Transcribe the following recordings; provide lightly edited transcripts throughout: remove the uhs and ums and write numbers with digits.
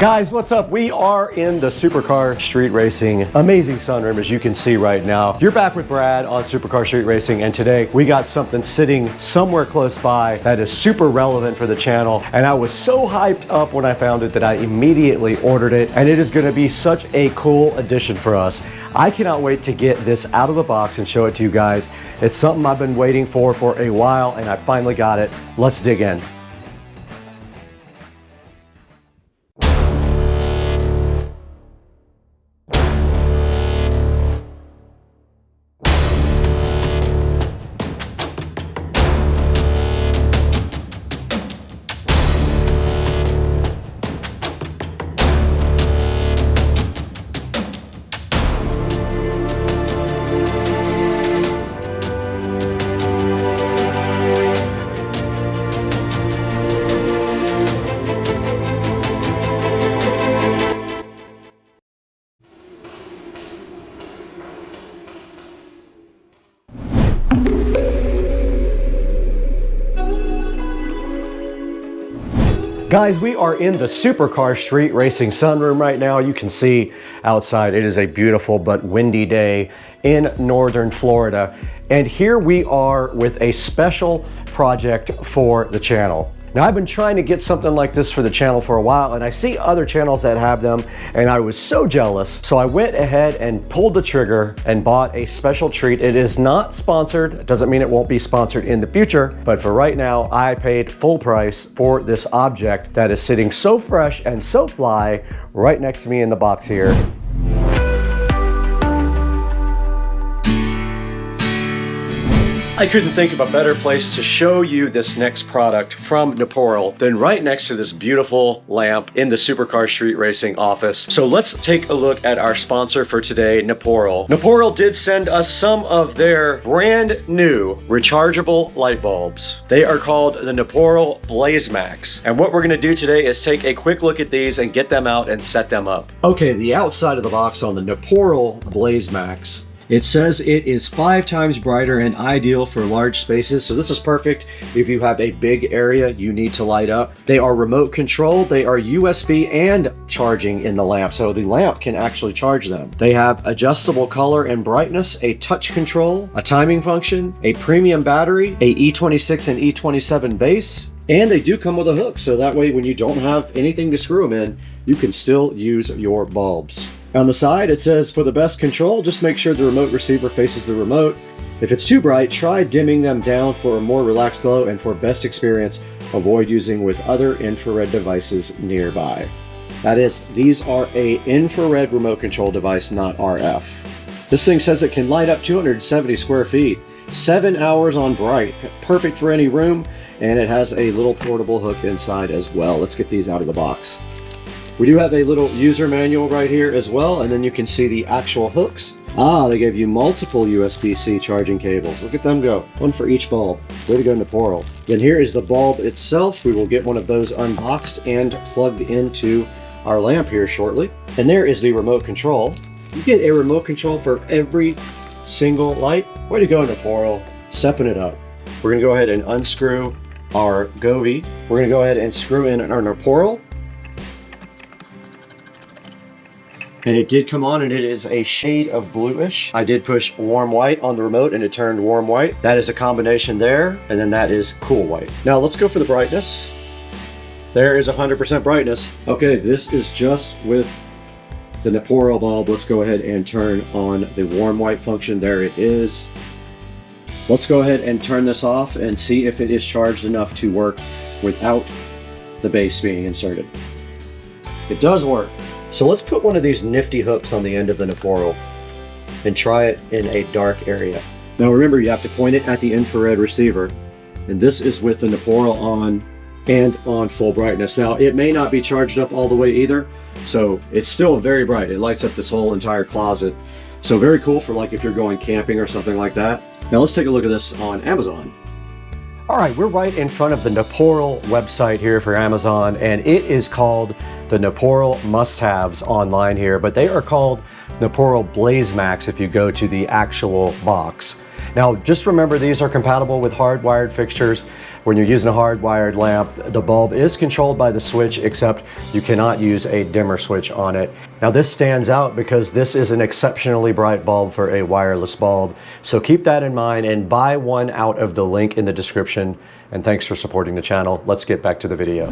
Guys, what's up? We are in the Supercar Street Racing amazing sunroom, as you can see right now. You're back with Brad on Supercar Street Racing, and today we got something sitting somewhere close by that is super relevant for the channel, and I was so hyped up when I found it that I immediately ordered it, and it is going to be such a cool addition for us. I cannot wait to get this out of the box and show it to you guys. It's something I've been waiting for a while, and I finally got it. Let's dig in. Guys, we are in the Supercar Street Racing sunroom right now. You can see outside, it is a beautiful but windy day in northern Florida. And here we are with a special project for the channel. Now, I've been trying to get something like this for the channel for a while, and I see other channels that have them, and I was so jealous. So I went ahead and pulled the trigger and bought a special treat. It is not sponsored. It doesn't mean it won't be sponsored in the future, but for right now, I paid full price for this object that is sitting so fresh and so fly right next to me in the box here. I couldn't think of a better place to show you this next product from Neporal than right next to this beautiful lamp in the Supercar Street Racing office. So let's take a look at our sponsor for today, Neporal. Neporal did send us some of their brand new rechargeable light bulbs. They are called the Neporal Blazemax. And what we're gonna do today is take a quick look at these and get them out and set them up. Okay, the outside of the box on the Neporal Blazemax, it says it is 5 times brighter and ideal for large spaces. So this is perfect if you have a big area you need to light up. They are remote controlled. They are USB and charging in the lamp. So the lamp can actually charge them. They have adjustable color and brightness, a touch control, a timing function, a premium battery, a E26 and E27 base. And they do come with a hook. So that way, when you don't have anything to screw them in, you can still use your bulbs. On the side, it says, for the best control, just make sure the remote receiver faces the remote. If it's too bright, try dimming them down for a more relaxed glow, and for best experience, avoid using with other infrared devices nearby. That is, these are a infrared remote control device, not RF. This thing says it can light up 270 square feet, 7 hours on bright, perfect for any room, and it has a little portable hook inside as well. Let's get these out of the box. We do have a little user manual right here as well, and then you can see the actual hooks. They gave you multiple USB-C charging cables. Look at them go, one for each bulb. Way to go, Neporal. Then here is the bulb itself. We will get one of those unboxed and plugged into our lamp here shortly. And there is the remote control. You get a remote control for every single light. Way to go, Neporal. Stepping it up. We're gonna go ahead and unscrew our Govee. We're gonna go ahead and screw in our Neporal. And it did come on, and it is a shade of bluish. I did push warm white on the remote and it turned warm white. That is a combination there, and then that is cool white. Now let's go for the brightness. There is 100% brightness. Okay, this is just with the Neporal bulb. Let's go ahead and turn on the warm white function. There it is. Let's go ahead and turn this off and see if it is charged enough to work without the base being inserted. It does work. So let's put one of these nifty hooks on the end of the Neporal and try it in a dark area. Now remember, you have to point it at the infrared receiver, and this is with the Neporal on and on full brightness. Now it may not be charged up all the way either, so it's still very bright. It lights up this whole entire closet. So very cool for like if you're going camping or something like that. Now let's take a look at this on Amazon. All right, we're right in front of the Neporal website here for Amazon, and it is called the Neporal must-haves online here, but they are called Neporal Blazemax if you go to the actual box. Now, just remember these are compatible with hardwired fixtures. When you're using a hardwired lamp, the bulb is controlled by the switch, except you cannot use a dimmer switch on it. Now this stands out because this is an exceptionally bright bulb for a wireless bulb. So keep that in mind and buy one out of the link in the description. And thanks for supporting the channel. Let's get back to the video.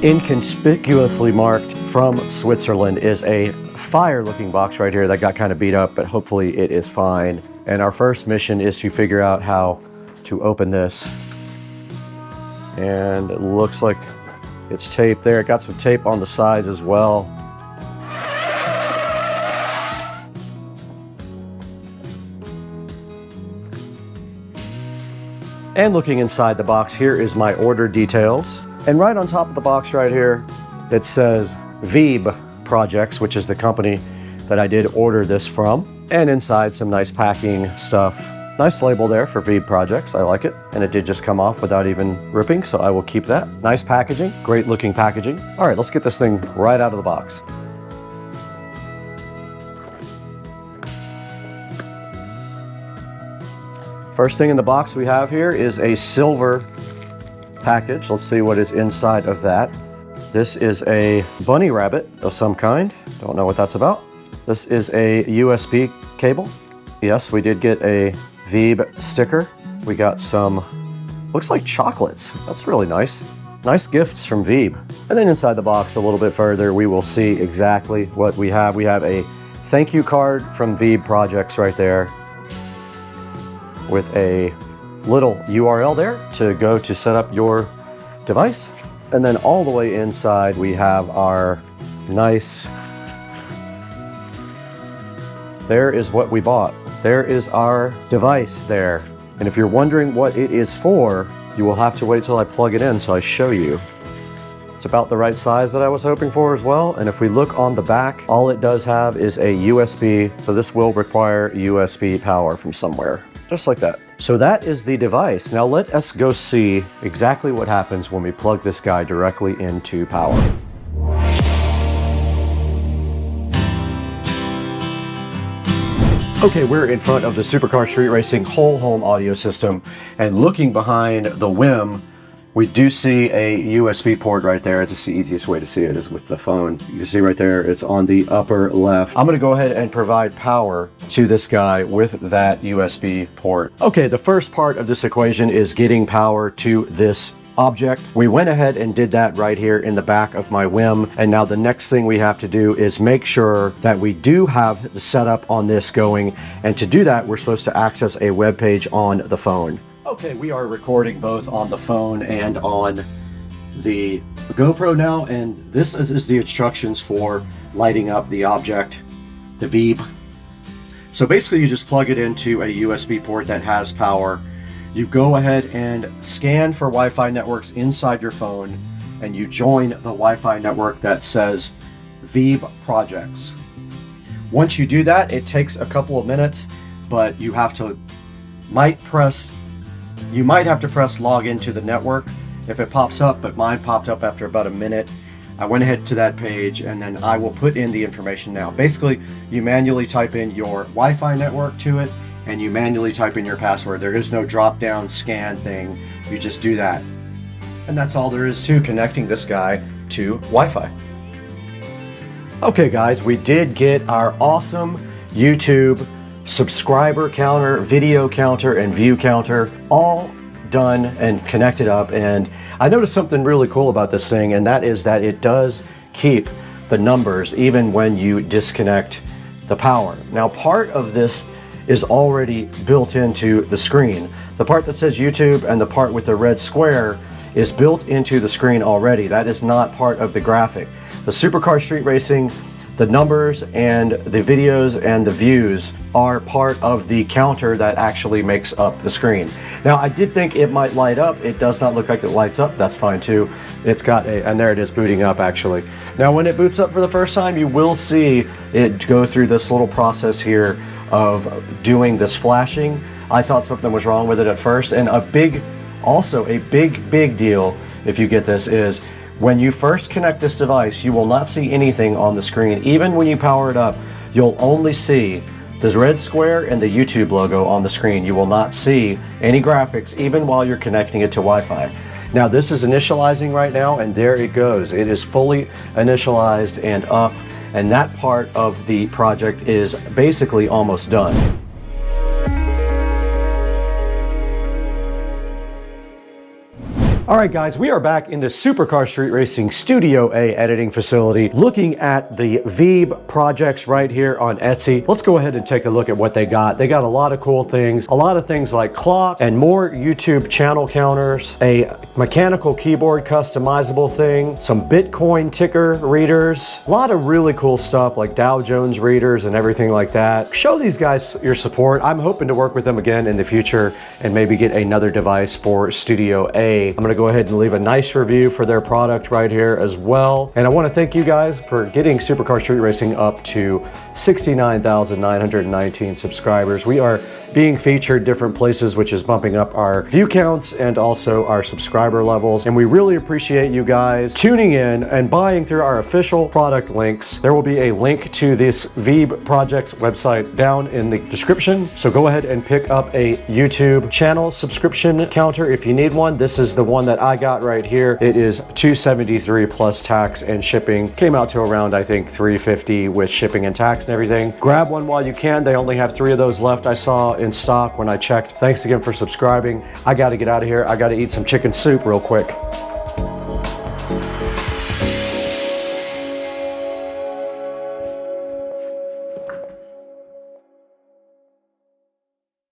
Inconspicuously marked from Switzerland is a fire looking box right here that got kind of beat up, but hopefully it is fine. And our first mission is to figure out how to open this. And it looks like it's taped there. It got some tape on the sides as well. And looking inside the box, here is my order details. And right on top of the box right here, it says Veeb Products, which is the company that I did order this from. And inside some nice packing stuff. Nice label there for Veeb Products, I like it. And it did just come off without even ripping, so I will keep that. Nice packaging, great looking packaging. All right, let's get this thing right out of the box. First thing in the box we have here is a silver package. Let's see what is inside of that. This is a bunny rabbit of some kind. Don't know what that's about. This is a USB cable. Yes, we did get a Veeb sticker. We got some, looks like chocolates. That's really nice. Nice gifts from Veeb. And then inside the box a little bit further, we will see exactly what we have. We have a thank you card from Veeb Products right there with a little URL there to go to set up your device. And then all the way inside we have our nice, there is what we bought. There is our device there. And if you're wondering what it is for, you will have to wait till I plug it in so I show you. It's about the right size that I was hoping for as well. And if we look on the back, all it does have is a USB. So this will require USB power from somewhere, just like that. So that is the device. Now let us go see exactly what happens when we plug this guy directly into power. Okay, we're in front of the Supercar Street Racing whole home audio system, and looking behind the WIM, we do see a USB port right there. It's the easiest way to see it is with the phone. You can see right there, it's on the upper left. I'm gonna go ahead and provide power to this guy with that USB port. Okay, the first part of this equation is getting power to this object. We went ahead and did that right here in the back of my WIM. And now the next thing we have to do is make sure that we do have the setup on this going. And to do that, we're supposed to access a web page on the phone. Okay, we are recording both on the phone and on the GoPro now, and this is the instructions for lighting up the object, the Veeb. So basically you just plug it into a USB port that has power. You go ahead and scan for Wi-Fi networks inside your phone, and you join the Wi-Fi network that says Veeb Products. Once you do that, it takes a couple of minutes, but you have to, you might have to press log into the network if it pops up, but mine popped up after about a minute. I went ahead to that page, and then I will put in the information now. Basically, you manually type in your Wi-Fi network to it, and you manually type in your password. There is no drop-down scan thing. You just do that. And that's all there is to connecting this guy to Wi-Fi. Okay guys, we did get our awesome YouTube subscriber counter, video counter, and view counter all done and connected up. And I noticed something really cool about this thing, and that is that it does keep the numbers even when you disconnect the power. Now, part of this is already built into the screen. The part that says YouTube and the part with the red square is built into the screen already. That is not part of the graphic. The Supercar Street Racing, the numbers and the videos and the views are part of the counter that actually makes up the screen. Now, I did think it might light up. It does not look like it lights up. That's fine too. It's got a, and there it is booting up actually. Now, when it boots up for the first time, you will see it go through this little process here of doing this flashing. I thought something was wrong with it at first, and also a big deal, if you get this, is When you first connect this device, you will not see anything on the screen. Even when you power it up, you'll only see the red square and the YouTube logo on the screen. You will not see any graphics even while you're connecting it to Wi-Fi. Now this is initializing right now, and there it goes. It is fully initialized and up, and that part of the project is basically almost done. All right, guys, we are back in the Supercar Street Racing Studio A editing facility looking at the Veeb projects right here on Etsy. Let's go ahead and take a look at what they got. They got a lot of cool things, a lot of things like clock and more YouTube channel counters, a mechanical keyboard customizable thing, some Bitcoin ticker readers, a lot of really cool stuff like Dow Jones readers and everything like that. Show these guys your support. I'm hoping to work with them again in the future and maybe get another device for Studio A. I'm gonna go ahead and leave a nice review for their product right here as well. And I want to thank you guys for getting Supercar Street Racing up to 69,919 subscribers. We are being featured different places, which is bumping up our view counts and also our subscriber levels. And we really appreciate you guys tuning in and buying through our official product links. There will be a link to this Veeb Projects website down in the description. So go ahead and pick up a YouTube channel subscription counter if you need one. This is the one that I got right here. It is $273 plus tax and shipping. Came out to around, I think, $350 with shipping and tax and everything. Grab one while you can. They only have 3 of those left, I saw in stock when I checked. Thanks again for subscribing. I got to get out of here. I got to eat some chicken soup real quick.